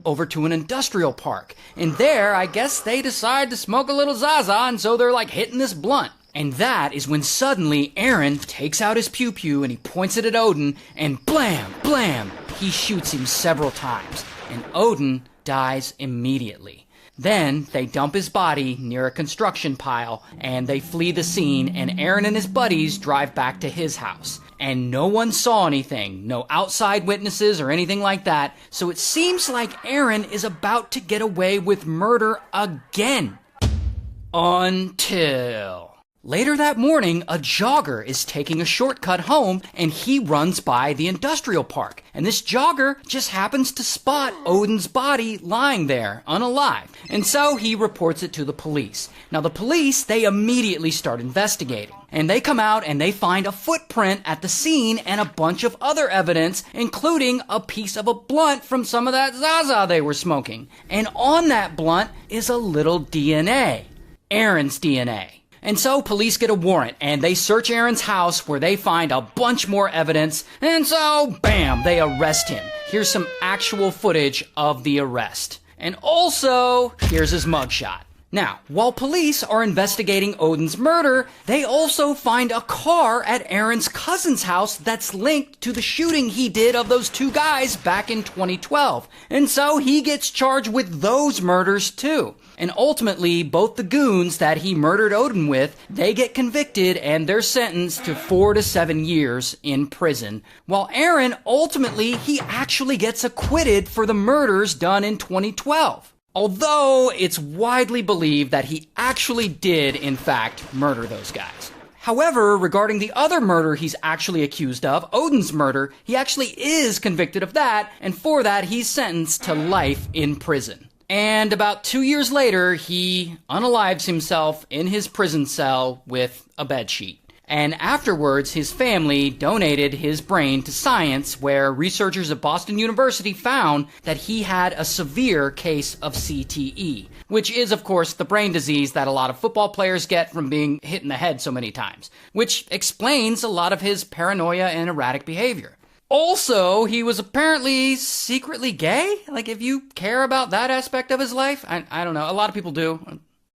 over to an industrial park. And there, I guess they decide to smoke a little Zaza, and so they're like hitting this blunt. And that is when suddenly Aaron takes out his pew-pew and he points it at Odin, and blam, blam, he shoots him several times. And Odin dies immediately. Then they dump his body near a construction pile and they flee the scene, and Aaron and his buddies drive back to his house. And no one saw anything, no outside witnesses or anything like that, so it seems like Aaron is about to get away with murder again. Until... later that morning, a jogger is taking a shortcut home, and he runs by the industrial park. And this jogger just happens to spot Odin's body lying there, unalive. And so he reports it to the police. Now the police, they immediately start investigating. And they come out and they find a footprint at the scene and a bunch of other evidence, including a piece of a blunt from some of that Zaza they were smoking. And on that blunt is a little DNA. Aaron's DNA. And so police get a warrant, and they search Aaron's house where they find a bunch more evidence, and so, bam, they arrest him. Here's some actual footage of the arrest. And also, here's his mugshot. Now, while police are investigating Odin's murder, they also find a car at Aaron's cousin's house that's linked to the shooting he did of those two guys back in 2012. And so he gets charged with those murders too. And ultimately, both the goons that he murdered Odin with, they get convicted and they're sentenced to 4 to 7 years in prison. While Aaron, ultimately, he actually gets acquitted for the murders done in 2012. Although it's widely believed that he actually did, in fact, murder those guys. However, regarding the other murder he's actually accused of, Odin's murder, he actually is convicted of that, and for that he's sentenced to life in prison. And about 2 years later, he unalives himself in his prison cell with a bedsheet. And afterwards, his family donated his brain to science, where researchers at Boston University found that he had a severe case of CTE, which is, of course, the brain disease that a lot of football players get from being hit in the head so many times, which explains a lot of his paranoia and erratic behavior. Also, he was apparently secretly gay. Like, if you care about that aspect of his life, I don't know, a lot of people do.